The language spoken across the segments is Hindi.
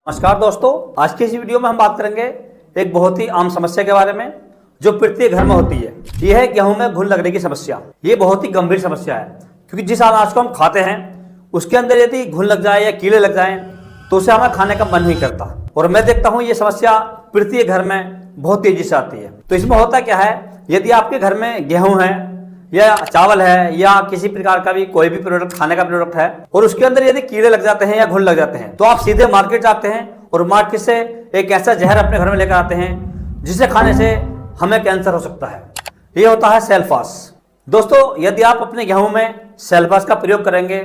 नमस्कार दोस्तों, आज की इस वीडियो में हम बात करेंगे एक बहुत ही आम समस्या के बारे में जो प्रत्येक घर में होती है। यह है गेहूं में घुन लगने की समस्या। ये बहुत ही गंभीर समस्या है क्योंकि जिस अनाज को हम खाते हैं उसके अंदर यदि घुन लग जाए या कीड़े लग जाए तो उसे हमें खाने का मन नहीं करता। और मैं देखता हूँ ये समस्या प्रत्येक घर में बहुत तेजी से आती है। तो इसमें होता क्या है, यदि आपके घर में गेहूं है या चावल है या किसी प्रकार का भी कोई भी प्रोडक्ट, खाने का प्रोडक्ट है, और उसके अंदर यदि कीड़े लग जाते हैं या घुन लग जाते हैं तो आप सीधे मार्केट जाते हैं और मार्केट से एक ऐसा जहर अपने घर में लेकर आते हैं जिसे खाने से हमें कैंसर हो सकता है। ये होता है सेल्फास। दोस्तों, यदि आप अपने गेहूं में सेल्फास का प्रयोग करेंगे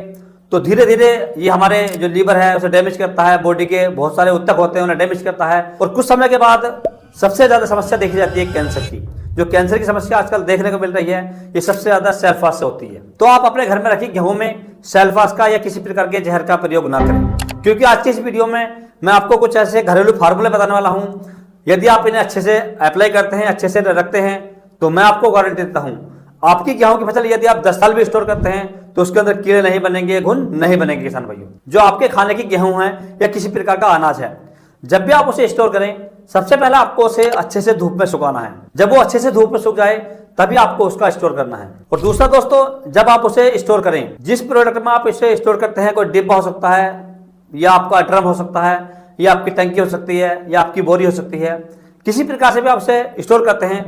तो धीरे धीरे ये हमारे जो लीवर है उसे डैमेज करता है, बॉडी के बहुत सारे ऊतक होते हैं उन्हें डैमेज करता है, और कुछ समय के बाद सबसे ज्यादा समस्या देखी जाती है कैंसर की। जो कैंसर की समस्या आजकल देखने को मिल रही है ये सबसे ज्यादा सेल्फास से होती है। तो आप अपने घर में रखिए गेहूं में सेल्फास का या किसी प्रकार के जहर का प्रयोग ना करें, क्योंकि आज की इस वीडियो में मैं आपको कुछ ऐसे घरेलू फार्मूले बताने वाला हूं। यदि आप इन्हें अच्छे से अप्लाई करते हैं, अच्छे से रखते हैं, तो मैं आपको गारंटी देता हूं आपकी गेहूं की फसल यदि आप 10 साल भी स्टोर करते हैं तो उसके अंदर कीड़े नहीं बनेंगे, घुन नहीं बनेंगे। किसान भाइयों, जो आपके खाने की गेहूं है या किसी प्रकार का अनाज है, जब भी आप उसे स्टोर करें सबसे पहले आपको उसे अच्छे से धूप में सुखाना है। जब वो अच्छे से धूप में सूख जाए तभी आपको उसका स्टोर करना है। और दूसरा दोस्तों, जब आप उसे स्टोर करें, जिस प्रोडक्ट में आप इसे स्टोर करते हैं, कोई डिब्बा हो सकता है या आपका ड्रम हो सकता है या आपकी टंकी हो सकती है या आपकी बोरी हो सकती है, किसी प्रकार से भी आप उसे स्टोर करते हैं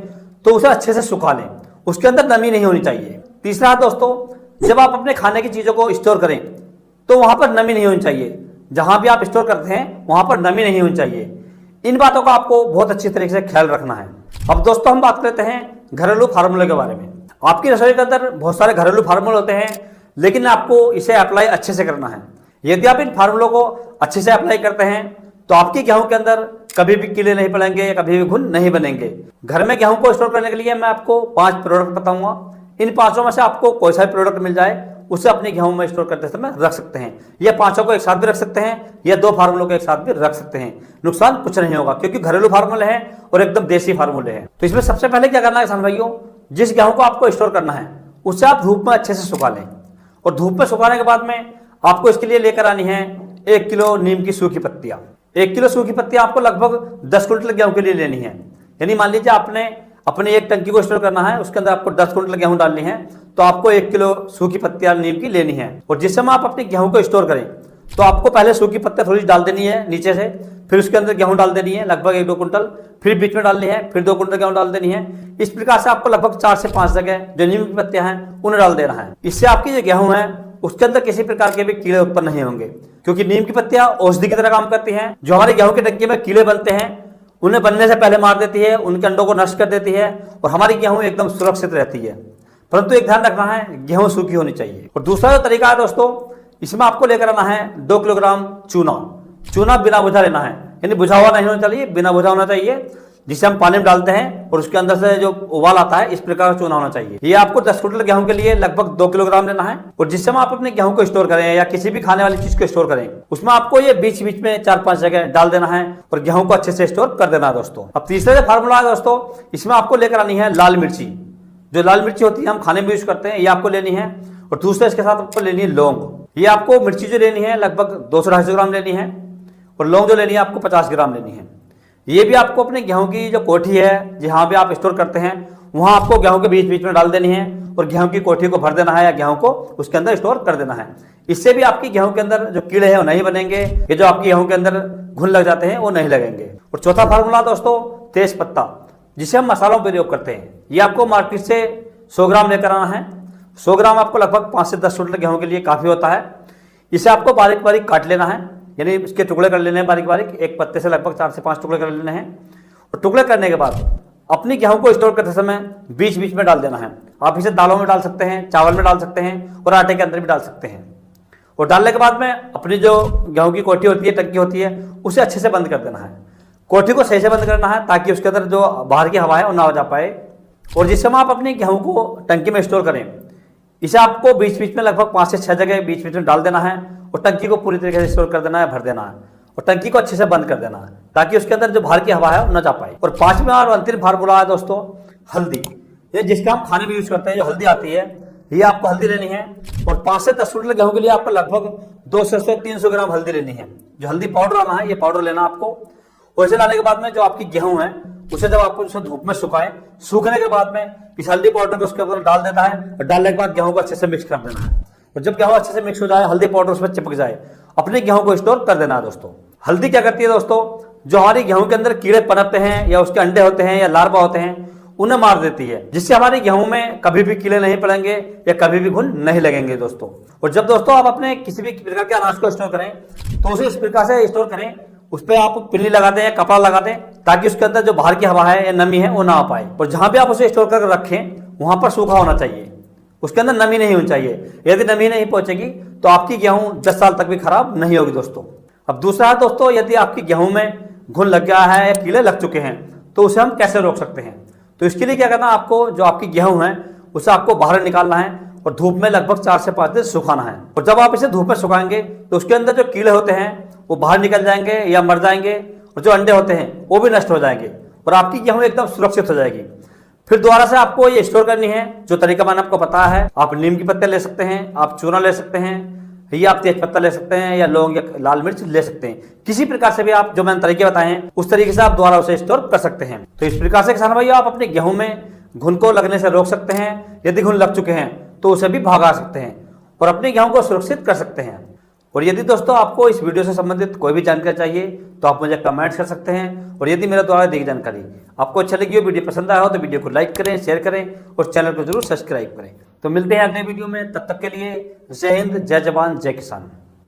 तो उसे अच्छे से सुखा लें, उसके अंदर नमी नहीं होनी चाहिए। तीसरा दोस्तों, जब आप अपने खाने की चीजों को स्टोर करें तो वहां पर नमी नहीं होनी चाहिए। जहां भी आप स्टोर करते हैं वहां पर नमी नहीं होनी चाहिए। इन बातों का आपको बहुत अच्छी तरीके से ख्याल रखना है। अब दोस्तों, हम बात करते हैं घरेलू फार्मूले के बारे में। आपकी रसोई के अंदर बहुत सारे घरेलू फार्मूले होते हैं, लेकिन आपको इसे अप्लाई अच्छे से करना है। यदि आप इन फार्मूलों को अच्छे से अप्लाई करते हैं तो आपकी गेहूं के अंदर कभी भी कीड़े नहीं पड़ेंगे या कभी भी घुन नहीं बनेंगे। घर में गेहूं को स्टोर करने के लिए मैं आपको 5 प्रोडक्ट बताऊंगा। इन 5 में से आपको कोई सा प्रोडक्ट मिल जाए उसे अपने गेहूं में स्टोर करते समय रख सकते हैं। ये 5 को एक साथ भी रख सकते हैं या 2 फार्मूलों को एक साथ भी रख सकते हैं। नुकसान कुछ नहीं होगा क्योंकि घरेलू फार्मूले हैं और एकदम देसी फार्मूले हैं। तो इसमें सबसे पहले क्या करना है किसान भाइयों, जिस गेहूं को आपको स्टोर करना है उसे आप धूप में अच्छे से सुखा लें। और धूप में सुखाने के बाद में आपको इसके लिए लेकर आनी है 1 किलो नीम की सूखी पत्तियां। 1 किलो सूखी पत्तियां आपको लगभग 10 क्विंटल गेहूं के लिए लेनी है। यानी मान लीजिए आपने अपने एक टंकी को स्टोर करना है, उसके अंदर आपको 10 क्विंटल गेहूं डालनी है, तो आपको 1 किलो सूखी पत्तियां नीम की लेनी है। और जिस समय आप अपने गेहूं को स्टोर करें तो आपको पहले सूखी पत्तियां थोड़ी डाल देनी है नीचे से, फिर उसके अंदर गेहूं डाल देनी है लगभग 1-2 क्विंटल, फिर बीच में डालनी है, फिर 2 क्विंटल गेहूं डाल देनी है। इस प्रकार से आपको लगभग 4 से 5 जगह जो नीम की पत्तियां हैं उन्हें डाल देना है। इससे आपकी जो गेहूं है उसके अंदर किसी प्रकार के भी कीड़े उत्पन्न नहीं होंगे, क्योंकि नीम की पत्तियां औषधि की तरह काम करती हैं। जो हमारे गेहूं की टंकी में कीड़े बनते हैं उन्हें बनने से पहले मार देती है, उनके अंडों को नष्ट कर देती है और हमारी गेहूं एकदम सुरक्षित रहती है। परंतु एक ध्यान रखना है, गेहूं सूखी होनी चाहिए। और दूसरा जो तरीका है दोस्तों, इसमें आपको लेकर आना है 2 किलोग्राम चूना। चूना बिना बुझा लेना है, यानी बुझा हुआ नहीं होना चाहिए, बिना बुझा होना चाहिए, जिसे हम पानी में डालते हैं और उसके अंदर से जो उबाल आता है इस प्रकार का चूना होना चाहिए। ये आपको 10 क्विंटल गेहूं के लिए लगभग 2 किलोग्राम लेना है। और जिस समय आप अपने गेहूं को स्टोर करें या किसी भी खाने वाली चीज को स्टोर करें उसमें आपको ये बीच बीच में 4-5 जगह डाल देना है और गेहूं को अच्छे से स्टोर कर देना है दोस्तों। अब तीसरा जो फार्मूला है दोस्तों, इसमें आपको लेकर आनी है लाल मिर्ची। जो लाल मिर्ची होती है हम खाने में यूज करते हैं, ये आपको लेनी है। और दूसरा इसके साथ आपको लेनी है लौंग। ये आपको मिर्ची जो लेनी है लगभग 200-250 ग्राम लेनी है और लौंग जो लेनी है आपको 50 ग्राम लेनी है। ये भी आपको अपने गेहूं की जो कोठी है जहां भी आप स्टोर करते हैं वहां आपको गेहूं के बीच बीच में डाल देनी है और गेहूं की कोठी को भर देना है या गेहूं को उसके अंदर स्टोर कर देना है। इससे भी आपकी गेहूं के अंदर जो कीड़े हैं वो नहीं बनेंगे, ये जो आपकी गेहूं के अंदर घुन लग जाते हैं वो नहीं लगेंगे। और चौथा फार्मूला दोस्तों, तेज पत्ता, जिसे हम मसालों में प्रयोग करते हैं। ये आपको मार्केट से 100 ग्राम लेकर आना है। 100 ग्राम आपको लगभग 5 से 10 क्विंटल गेहूं के लिए काफी होता है। इसे आपको बारीक बारीक काट लेना है, यानी इसके टुकड़े कर लेने हैं बारीक बारीक। एक पत्ते से लगभग 4 से 5 टुकड़े कर लेने हैं। और टुकड़े करने के बाद अपनी गेहूं को स्टोर करते समय बीच बीच में डाल देना है। आप इसे दालों में डाल सकते हैं, चावल में डाल सकते हैं और आटे के अंदर भी डाल सकते हैं। और डालने के बाद में अपनी जो गेहूं की कोठी होती है, टंकी होती है, उसे अच्छे से बंद कर देना है। कोठी को सही से बंद करना है ताकि उसके अंदर जो बाहर की हवा है वो ना हो जा पाए। और जिस समय आप अपनी गेहूं को टंकी में स्टोर करें, इसे आपको बीच बीच में लगभग 5 से 6 जगह बीच बीच में डाल देना है और टंकी को पूरी तरीके से स्टोर कर देना है, भर देना है और टंकी को अच्छे से बंद कर देना है ताकि उसके अंदर जो बाहर की हवा है वो न जा पाए। और 5वां और अंतिम फार्मूला है दोस्तों, हल्दी। ये जिसका हम खाने में यूज करते हैं, जो हल्दी आती है, ये आपको हल्दी लेनी है और 5 से 10 क्विंटल गेहूं के लिए आपको लगभग 200 से 300 ग्राम हल्दी लेनी है। जो हल्दी पाउडर आना है, ये पाउडर लेना आपको। और इसे लाने के बाद में जो आपकी गेहूं है उसे जब आपको उसे धूप में सुखाएं, सूखने के बाद में इस हल्दी पाउडर को उसके ऊपर डाल देता है और डालने के बाद गेहूं को अच्छे से मिक्स कर देना है। और जब गेहूं अच्छे से मिक्स हो जाए, हल्दी पाउडर उसमें चिपक जाए, अपने गेहूं को स्टोर कर देना है दोस्तों। हल्दी क्या करती है दोस्तों, जो हमारी गेहूं के अंदर कीड़े पनपते हैं या उसके अंडे होते हैं या लार्वा होते हैं, उन्हें मार देती है, जिससे हमारी गेहूं में कभी भी कीड़े नहीं पड़ेंगे या कभी भी घुन नहीं लगेंगे दोस्तों। और जब दोस्तों आप अपने किसी भी प्रकार के अनाज को स्टोर करें तो उसे इस प्रकार से स्टोर करें, उस पर आप पिल्ली लगा दें या कपड़ा लगा दें, ताकि उसके अंदर जो बाहर की हवा है या नमी है वो ना आ पाए। और जहां भी आप उसे स्टोर कर रखें वहां पर सूखा होना चाहिए, उसके अंदर नमी नहीं होनी चाहिए। यदि नमी नहीं पहुंचेगी तो आपकी गेहूं 10 साल तक भी खराब नहीं होगी दोस्तों। अब दूसरा है दोस्तों, यदि आपकी गेहूं में घुन लग गया है या कीड़े लग चुके हैं तो उसे हम कैसे रोक सकते हैं। तो इसके लिए क्या करना है, आपको जो आपकी गेहूं है उसे आपको बाहर निकालना है और धूप में लगभग 4 से 5 दिन सुखाना है। और जब आप इसे धूप में सुखाएंगे तो उसके अंदर जो कीड़े होते हैं वो बाहर निकल जाएंगे या मर जाएंगे, और जो अंडे होते हैं वो भी नष्ट हो जाएंगे और आपकी गेहूं एकदम सुरक्षित हो जाएगी। फिर दोबारा से आपको ये स्टोर करनी है। जो तरीका मैंने आपको बताया है, आप नीम की पत्ते ले सकते हैं, आप चूना ले सकते हैं, या आप तेज पत्ता ले सकते हैं, या लौंग या लाल मिर्च ले सकते हैं। किसी प्रकार से भी आप जो मैंने तरीके बताए हैं उस तरीके से आप दोबारा उसे स्टोर कर सकते हैं। तो इस प्रकार से किसान भाइयों आप अपने गेहूं में घुन को लगने से रोक सकते हैं। यदि घुन लग चुके हैं तो उसे भी भगा सकते हैं और अपने गेहूं को सुरक्षित कर सकते हैं। और यदि दोस्तों आपको इस वीडियो से संबंधित कोई भी जानकारी चाहिए तो आप मुझे कमेंट्स कर सकते हैं। और यदि मेरे द्वारा दी गई जानकारी आपको अच्छा लगी हो, वीडियो पसंद आया हो, तो वीडियो को लाइक करें, शेयर करें और चैनल को जरूर सब्सक्राइब करें। तो मिलते हैं अगले वीडियो में, तब तक के लिए जय हिंद, जय जवान, जय किसान।